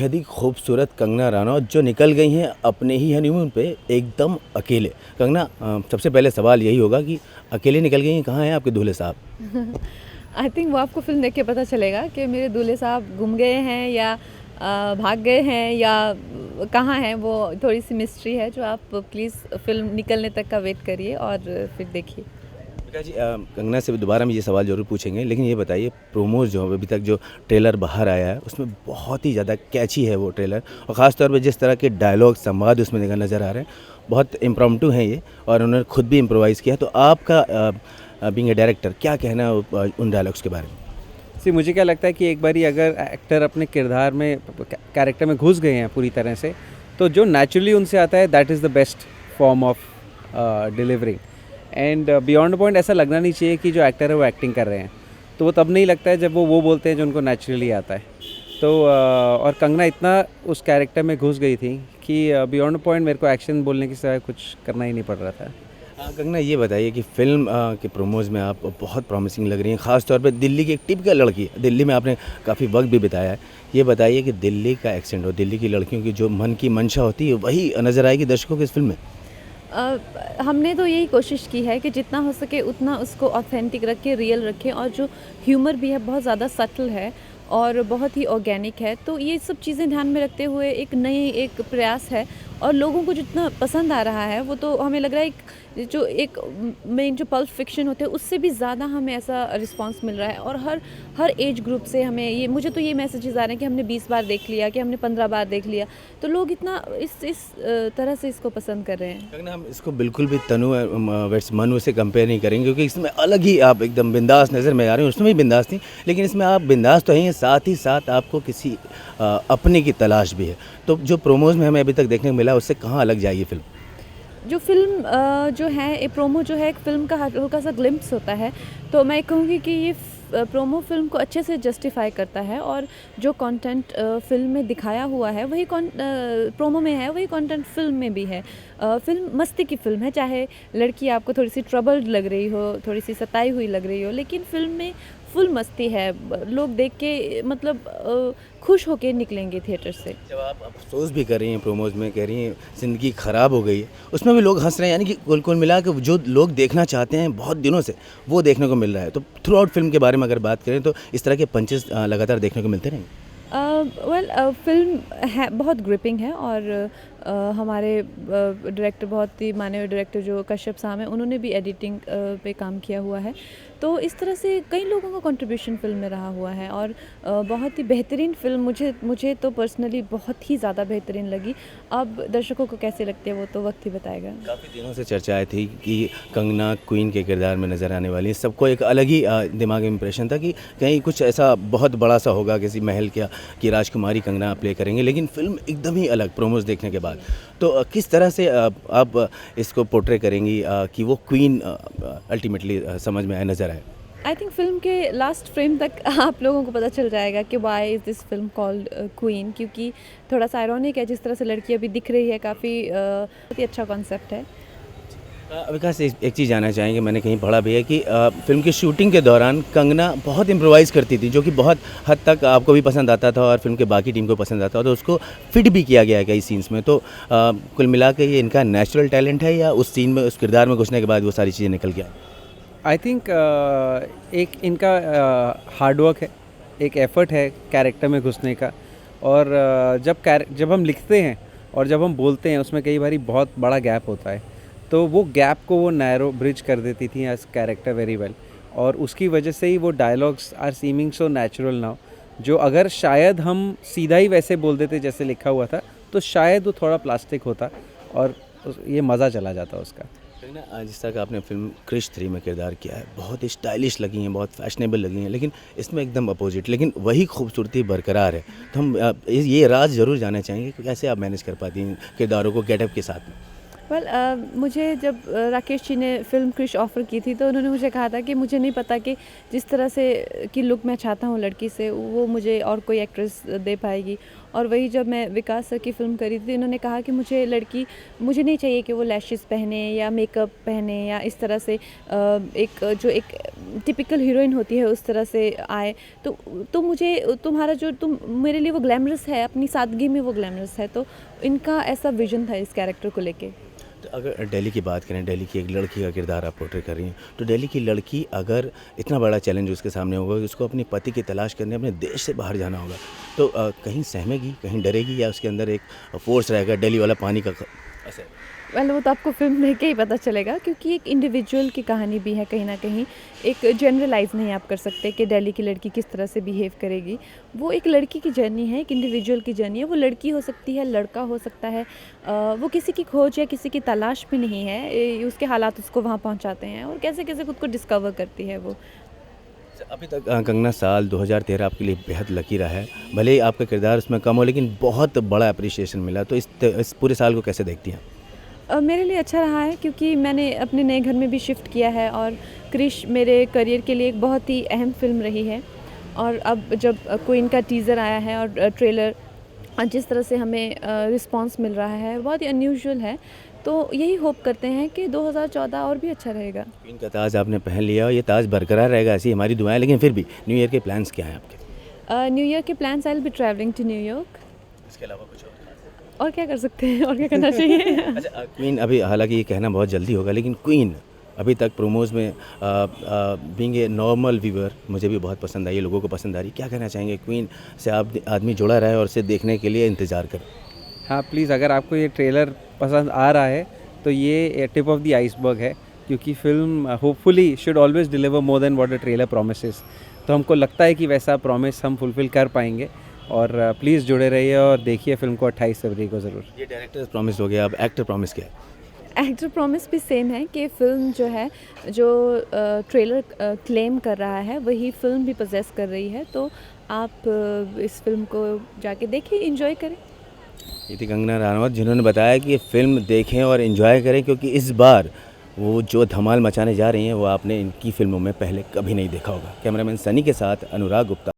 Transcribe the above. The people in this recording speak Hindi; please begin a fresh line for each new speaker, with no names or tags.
बेहद ही खूबसूरत कंगना रनौत जो निकल गई हैं अपने ही हनीमून पे एकदम अकेले। कंगना, सबसे पहले सवाल यही होगा कि अकेले निकल गई हैं, कहाँ हैं आपके दूल्हे साहब?
आई थिंक वो आपको फ़िल्म देख के पता चलेगा कि मेरे दूल्हे साहब गुम गए हैं या भाग गए हैं या कहाँ हैं। वो थोड़ी सी मिस्ट्री है जो आप प्लीज़ फ़िल्म निकलने तक का वेट करिए और फिर देखिए।
विकास जी, कंगना से दोबारा हम ये सवाल ज़रूर पूछेंगे, लेकिन ये बताइए प्रोमोज़ जो अभी तक जो ट्रेलर बाहर आया है उसमें बहुत ही ज़्यादा कैची है वो ट्रेलर, और ख़ास तौर पे जिस तरह के डायलॉग संवाद उसमें नज़र आ रहे हैं बहुत इम्प्रॉम्प्टू हैं ये, और उन्होंने खुद भी इम्प्रोवाइज़ किया। तो आपका बीइंग ए डायरेक्टर क्या कहना है उन डायलॉग्स के बारे में?
मुझे क्या लगता है कि एक बारी अगर एक्टर अपने किरदार में कैरेक्टर में घुस गए हैं पूरी तरह से, तो जो नेचुरली उनसे आता है that is the best form of delivering. And beyond point ऐसा लगना नहीं चाहिए कि जो एक्टर है वो एक्टिंग कर रहे हैं, तो वो तब नहीं लगता है जब वो बोलते हैं जो उनको नेचुरली आता है। तो और कंगना इतना उस कैरेक्टर में घुस गई थी कि बियॉन्ड पॉइंट मेरे को एक्शन बोलने की सिवाय कुछ करना ही नहीं पड़ रहा था।
कंगना, ये बताइए कि फ़िल्म के प्रोमोज़ में आप बहुत प्रॉमिसिंग लग रही हैं, ख़ास तौर पे दिल्ली की एक टिपिकल लड़की है। दिल्ली में आपने काफ़ी वक्त भी बिताया है। ये बताइए कि दिल्ली का एक्सेंट और दिल्ली की लड़कियों की जो मन की मंशा होती है वही नज़र आएगी दर्शकों को इस फ़िल्म में?
हमने तो यही कोशिश की है कि जितना हो सके उतना उसको ऑथेंटिक रखें, रियल रखें, और जो ह्यूमर भी है बहुत ज़्यादा सटल है और बहुत ही ऑर्गेनिक है। तो ये सब चीज़ें ध्यान में रखते हुए एक प्रयास है, और लोगों को जितना पसंद आ रहा है वो तो हमें लग रहा है एक मेन जो पल्प फिक्शन होते हैं उससे भी ज़्यादा हमें ऐसा रिस्पांस मिल रहा है। और हर हर एज ग्रुप से हमें ये मुझे तो ये मैसेजेस आ रहे हैं कि हमने 20 बार देख लिया, कि हमने 15 बार देख लिया। तो लोग इतना इस तरह से इसको पसंद कर रहे हैं।
कंगना, हम इसको बिल्कुल भी तनु वेड्स मनु से कंपेयर नहीं करेंगे, क्योंकि इसमें अलग ही आप एकदम बिंदास नज़र में आ रहे हैं। उसमें भी बिंदास थी, लेकिन इसमें आप बिंदास तो हैं, साथ ही साथ आपको किसी अपने की तलाश भी है। तो जो प्रोमोज़ में हमें अभी तक देखने को मिला उससे कहाँ अलग जाएगी फ़िल्म?
जो फ़िल्म जो है ये प्रोमो जो है एक फ़िल्म का हल्का सा ग्लिम्प्स होता है। तो मैं कहूँगी कि ये प्रोमो फ़िल्म को अच्छे से जस्टिफ़ाई करता है, और जो कंटेंट फ़िल्म में दिखाया हुआ है वही प्रोमो में है, वही कंटेंट फ़िल्म में भी है। फ़िल्म मस्ती की फ़िल्म है, चाहे लड़की आपको थोड़ी सी ट्रबल्ड लग रही हो, थोड़ी सी सताई हुई लग रही हो, लेकिन फ़िल्म में फुल मस्ती है। लोग देख के मतलब खुश होके निकलेंगे थिएटर से।
जब आप अफ़सोस भी कर रही हैं, प्रोमोज़ में कह रही हैं ज़िंदगी ख़राब हो गई है, उसमें भी लोग हँस रहे हैं, यानी कि कुल मिला के जो लोग देखना चाहते हैं बहुत दिनों से वो देखने को मिल रहा है। तो थ्रू आउट फ़िल्म के बारे में अगर बात करें तो इस तरह के पंचेज़ लगातार देखने को मिलते रहेंगे?
फ़िल्म है बहुत ग्रिपिंग है, और हमारे डायरेक्टर, बहुत ही माने हुए डायरेक्टर जो कश्यप साहब हैं, उन्होंने भी एडिटिंग पे काम किया हुआ है। तो इस तरह से कई लोगों का कंट्रीब्यूशन फ़िल्म में रहा हुआ है, और बहुत ही बेहतरीन फ़िल्म मुझे तो पर्सनली बहुत ही ज़्यादा बेहतरीन लगी। अब दर्शकों को कैसे लगती है वो तो वक्त ही बताएगा।
काफ़ी दिनों से चर्चाएँ थी कि कंगना क्वीन के किरदार में नज़र आने वाली है। सबको एक अलग ही दिमाग में इंप्रेशन था कि कहीं कुछ ऐसा बहुत बड़ा सा होगा, किसी महल क्या की राजकुमारी कंगना प्ले करेंगे, लेकिन फ़िल्म एकदम ही अलग प्रोमोज़ देखने के बाद। तो किस तरह से आप इसको पोर्ट्रे करेंगी कि वो क्वीन अल्टीमेटली समझ में आए, नज़र आए?
आई थिंक फ़िल्म के लास्ट फ्रेम तक आप लोगों को पता चल जाएगा कि why is this film called queen, क्योंकि थोड़ा सा आयरॉनिक है जिस तरह से लड़की अभी दिख रही है। काफ़ी बहुत ही अच्छा कॉन्सेप्ट है।
विकास, एक चीज़ जानना चाहेंगे, मैंने कहीं पढ़ा भी है कि फ़िल्म की शूटिंग के दौरान कंगना बहुत इम्प्रोवाइज़ करती थी, जो कि बहुत हद तक आपको भी पसंद आता था और फ़िल्म के बाकी टीम को पसंद आता था, तो उसको फिट भी किया गया है कई सीन्स में। तो कुल मिला के ये इनका नेचुरल टैलेंट है या उस सीन में, उस किरदार में घुसने के बाद वो सारी चीज़ें निकल के आई?
आई थिंक एक इनका हार्ड वर्क है, एक एफर्ट है कैरेक्टर में घुसने का। और जब हम लिखते हैं और जब हम बोलते हैं उसमें कई बारी बहुत बड़ा गैप होता है, तो वो गैप को वो नैरो ब्रिज कर देती थी एज कैरेक्टर वेरी वेल। और उसकी वजह से ही वो dialogues are seeming so natural now, जो अगर शायद हम सीधा ही वैसे बोल देते जैसे लिखा हुआ था तो शायद वो थोड़ा प्लास्टिक होता और ये मज़ा चला जाता उसका।
ना, जिस तरह का आपने फ़िल्म क्रिश 3 में किरदार किया है, बहुत स्टाइलिश लगी हैं, बहुत फैशनेबल लगी हैं, लेकिन इसमें एकदम अपोजिट, लेकिन वही खूबसूरती बरकरार है। तो हम ये राज ज़रूर जानना चाहेंगे कि कैसे आप मैनेज कर पाती हैं किरदारों को गेटअप के साथ में?
वेल मुझे जब राकेश जी ने फ़िल्म क्रिश ऑफ़र की थी तो उन्होंने मुझे कहा था कि मुझे नहीं पता कि जिस तरह से की लुक मैं चाहता हूँ लड़की से वो मुझे और कोई एक्ट्रेस दे पाएगी। और वही जब मैं विकास सर की फ़िल्म करी थी, इन्होंने कहा कि मुझे नहीं चाहिए कि वो लैशेस पहने या मेकअप पहने या इस तरह से एक टिपिकल हीरोइन होती है उस तरह से आए। तो मुझे तुम मेरे लिए वो ग्लैमरस है, अपनी सादगी में वो ग्लैमरस है। तो इनका ऐसा विजन था इस कैरेक्टर को लेके।
तो अगर दिल्ली की बात करें, दिल्ली की एक लड़की का किरदार आप पोर्ट्रे कर रही हैं, तो दिल्ली की लड़की अगर इतना बड़ा चैलेंज उसके सामने होगा कि उसको अपने पति की तलाश करने अपने देश से बाहर जाना होगा, तो कहीं सहमेगी, कहीं डरेगी, या उसके अंदर एक फ़ोर्स रहेगा दिल्ली वाला पानी का असर?
वेल वो तो आपको फ़िल्म देख के ही पता चलेगा, क्योंकि एक इंडिविजुअल की कहानी भी है कहीं न कहीं। एक जनरलाइज़ नहीं आप कर सकते कि दिल्ली की लड़की किस तरह से बिहेव करेगी। वो एक लड़की की जर्नी है, एक इंडिविजुअल की जर्नी है। वो लड़की हो सकती है, लड़का हो सकता है। वो किसी की खोज या किसी की तलाश में नहीं है। उसके हालात उसको वहाँ पहुँचाते हैं और कैसे-कैसे खुद को डिस्कवर करती है वो।
अभी तक कंगना साल 2013 आपके लिए बेहद लकी रहा है। भले ही आपका किरदार उसमें कम हो, लेकिन बहुत बड़ा एप्रिसिएशन मिला। तो इस पूरे साल को कैसे देखती हैं?
मेरे लिए अच्छा रहा है, क्योंकि मैंने अपने नए घर में भी शिफ्ट किया है और क्रिश मेरे करियर के लिए एक बहुत ही अहम फ़िल्म रही है। और अब जब क्वीन का टीज़र आया है और ट्रेलर, जिस तरह से हमें रिस्पॉन्स मिल रहा है, बहुत ही अनयूजुअल है। तो यही होप करते हैं कि 2014 और भी अच्छा रहेगा।
क्वीन का ताज आपने पहन लिया और ये ताज बरकरार रहेगा, ऐसी हमारी दुआएं। लेकिन फिर भी न्यू ईयर के प्लान्स क्या हैं आपके?
न्यू ईयर के plans, I will be travelling to New York.
इसके अलावा कुछ और?
और क्या कर सकते हैं, और क्या करना चाहिए।
अच्छा, क्वीन अभी, हालांकि ये कहना बहुत जल्दी होगा, लेकिन क्वीन अभी तक प्रोमोज में बीइंग ए नॉर्मल व्यूअर मुझे भी बहुत पसंद आई है, लोगों को पसंद आ रही। क्या कहना चाहेंगे? क्वीन से आप आदमी जुड़ा रहे और उसे देखने के लिए इंतज़ार करें।
हाँ प्लीज़, अगर आपको ये ट्रेलर पसंद आ रहा है तो ये टिप ऑफ द आइसबर्ग है, क्योंकि film hopefully should always deliver more than what the trailer promises. तो हमको लगता है कि वैसा प्रॉमिस हम फुलफ़िल कर पाएंगे। और प्लीज़ जुड़े रहिए और देखिए फिल्म को 28 फरवरी को ज़रूर।
ये डायरेक्टर प्रॉमिस हो गया, अब एक्टर प्रॉमिस क्या है?
एक्टर प्रॉमिस भी सेम है कि फ़िल्म जो है, जो ट्रेलर क्लेम कर रहा है, वही फ़िल्म भी पजेस कर रही है। तो आप इस फ़िल्म को जाके देखिए, एंजॉय करें।
ये थी कंगना रनावत, जिन्होंने बताया कि ये फ़िल्म देखें और एंजॉय करें, क्योंकि इस बार वो जो धमाल मचाने जा रही हैं वो आपने इनकी फ़िल्मों में पहले कभी नहीं देखा होगा। कैमरामैन सनी के साथ अनुराग गुप्ता।